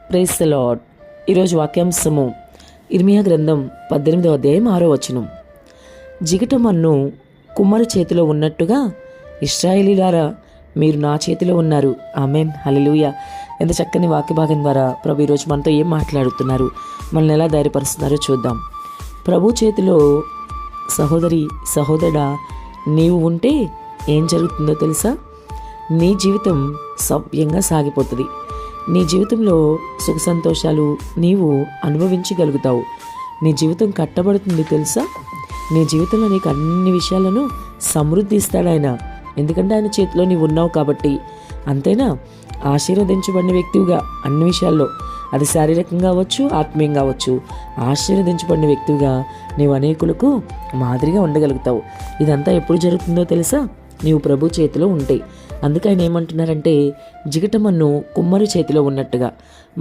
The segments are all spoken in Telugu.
Praise the lord. ఈరోజు వాక్యాంశము ఇర్మియా గ్రంథం 18వ అధ్యాయం 6వ వచనం. జిగటమన్ను కుమ్మరి చేతిలో ఉన్నట్టుగా ఇశ్రాయేలీయులారా మీరు నా చేతిలో ఉన్నారు. ఆమేన్, హల్లెలూయా. ఎంత చక్కని వాక్య భాగం ద్వారా ప్రభు ఈరోజు మనతో ఏం మాట్లాడుతున్నారు, మనల్ని ఎలా ధైర్యపరుస్తున్నారో చూద్దాం. ప్రభు చేతిలో సహోదరి సహోదరుడా నీవు ఉంటే ఏం జరుగుతుందో తెలుసా? నీ జీవితం సవ్యంగా సాగిపోతుంది. నీ జీవితంలో సుఖ సంతోషాలు నీవు అనుభవించగలుగుతావు. నీ జీవితం కట్టబడుతుంది తెలుసా? నీ జీవితంలో నీకు అన్ని విషయాలను సమృద్ధి ఇస్తాడు ఆయన. ఎందుకంటే ఆయన చేతిలో నీవు ఉన్నావు కాబట్టి. అంతేనా? ఆశీర్వదించబడిన వ్యక్తివిగా అన్ని విషయాల్లో, అది శారీరకంగా అవ్వచ్చు, ఆత్మీయంగా అవ్వచ్చు, ఆశీర్వదించబడిన వ్యక్తివిగా నీవు అనేకులకు మాదిరిగా ఉండగలుగుతావు. ఇదంతా ఎప్పుడు జరుగుతుందో తెలుసా? నీవు ప్రభు చేతిలో ఉంటే. అందుకే ఆయన ఏమంటున్నారంటే, జిగటమన్ను కుమ్మరి చేతిలో ఉన్నట్టుగా.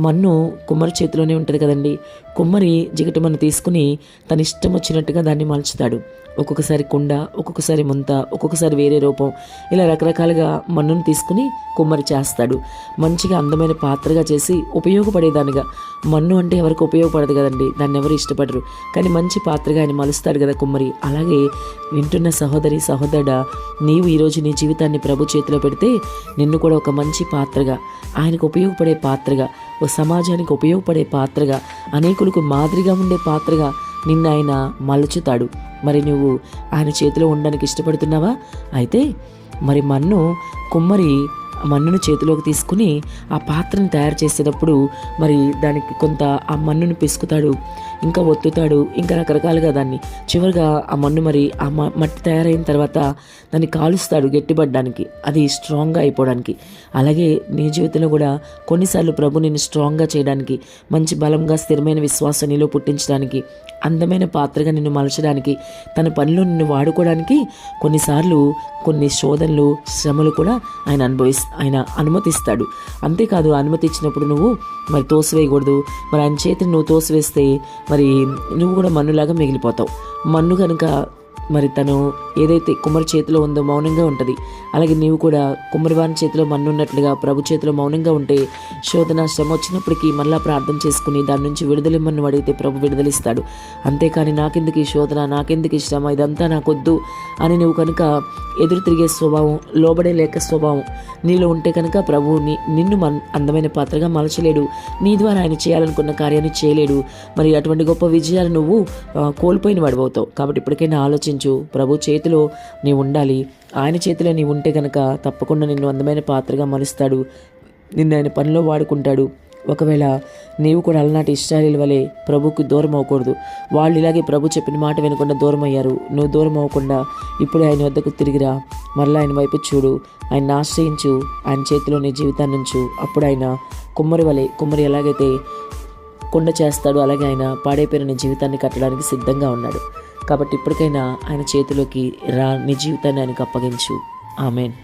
మన్ను కుమ్మరి చేతిలోనే ఉంటుంది కదండి. కుమ్మరి జిగటమన్ను తీసుకుని తన ఇష్టం వచ్చినట్టుగా దాన్ని మలుచుతాడు. ఒక్కొక్కసారి కుండ, ఒక్కొక్కసారి ముంత, ఒక్కొక్కసారి వేరే రూపం, ఇలా రకరకాలుగా మన్నును తీసుకుని కుమ్మరి చేస్తాడు. మంచిగా అందమైన పాత్రగా చేసి ఉపయోగపడేదానిగా. మన్ను అంటే ఎవరికి ఉపయోగపడదు కదండి, దాన్ని ఎవరు ఇష్టపడరు. కానీ మంచి పాత్రగా ఆయన మలుస్తాడు కదా కుమ్మరి. అలాగే వింటున్న సహోదరి సహోదరుడా, నీవు ఈరోజు నీ జీవితాన్ని ప్రభు చేతిలో పెడితే నిన్ను కూడా ఒక మంచి పాత్రగా, ఆయనకు ఉపయోగపడే పాత్రగా, ఓ సమాజానికి ఉపయోగపడే పాత్రగా, అనేకులకు మాదిరిగా ఉండే పాత్రగా నిన్ను ఆయన మలుచుతాడు. మరి నువ్వు ఆయన చేతిలో ఉండడానికి ఇష్టపడుతున్నావా? అయితే మరి కుమ్మరి మన్నును చేతిలోకి తీసుకుని ఆ పాత్రను తయారు చేసేటప్పుడు మరి దానికి కొంత ఆ మన్నును పిసుకుతాడు, ఇంకా ఒత్తుతాడు, ఇంకా రకరకాలుగా దాన్ని. చివరిగా ఆ మన్ను మరి ఆ మట్టి తయారైన తర్వాత దాన్ని కాలుస్తాడు గట్టిపడడానికి, అది స్ట్రాంగ్గా అయిపోవడానికి. అలాగే నీ జీవితంలో కూడా కొన్నిసార్లు ప్రభు నిన్ను స్ట్రాంగ్గా చేయడానికి, మంచి బలంగా స్థిరమైన విశ్వాసం నీలో పుట్టించడానికి, అందమైన పాత్రగా నిన్ను మలచడానికి, తన పనిలో నిన్ను వాడుకోవడానికి కొన్నిసార్లు కొన్ని శోధనలు, శ్రమలు కూడా ఆయన అనుమతిస్తాడు. అంతేకాదు, అనుమతి ఇచ్చినప్పుడు నువ్వు మరి తోసివేయకూడదు. మరి ఆయన చేతిని నువ్వు తోసివేస్తే మరి నువ్వు కూడా మన్నులాగా మిగిలిపోతావు. మన్ను కనుక మరి తను ఏదైతే కుమ్మరి చేతిలో ఉందో మౌనంగా ఉంటుంది. అలాగే నీవు కూడా కుమ్మరివాని చేతిలో మన్ను ఉన్నట్లుగా ప్రభు చేతిలో మౌనంగా ఉంటే శోధన శ్రమ వచ్చినప్పటికీ మళ్ళా ప్రార్థన చేసుకుని దాని నుంచి విడుదలిమ్మని అడిగితే ప్రభు విడుదలిస్తాడు. అంతేకాని నాకెందుకు ఈ శోధన, నాకెందుకు ఈ శ్రమ, ఇదంతా నాకొద్దు అని నువ్వు కనుక ఎదురు తిరిగే స్వభావం, లోబడే లేక స్వభావం నీలో ఉంటే కనుక ప్రభు నిన్ను అందమైన పాత్రగా మలచలేడు. నీ ద్వారా ఆయన చేయాలనుకున్న కార్యాన్ని చేయలేడు. మరి అటువంటి గొప్ప విజయాలు నువ్వు కోల్పోయిన వాడిపోతావు. కాబట్టి ఇప్పటికైనా ఆలోచించు. ప్రభు చేతిలో నీవు ఉండాలి. ఆయన చేతిలో నీవు ఉంటే కనుక తప్పకుండా నిన్ను అందమైన పాత్రగా మలుస్తాడు. నిన్ను ఆయన పనిలో వాడుకుంటాడు. ఒకవేళ నీవు కూడా అలనాటి ఇశ్రాయేలీయుల వలె ప్రభుకు దూరం అవ్వకూడదు. వాళ్ళు ఇలాగే ప్రభు చెప్పిన మాట వినకుండా దూరం అయ్యారు. నువ్వు దూరం అవ్వకుండా ఇప్పుడు ఆయన వద్దకు తిరిగిరా, మరలా ఆయన వైపు చూడు, ఆయన ఆశ్రయించు, ఆయన చేతిలో నీ జీవితాన్ని ఉంచు. అప్పుడు ఆయన కుమ్మరి ఎలాగైతే కొండ చేస్తాడు, అలాగే ఆయన పాడైపోయిన నీ జీవితాన్ని కట్టడానికి సిద్ధంగా ఉన్నాడు. కాబట్టి ఇప్పటికైనా ఆయన చేతిలోకి రా, నీ జీవితాన్ని ఆయనకు అప్పగించు. ఆమేన్.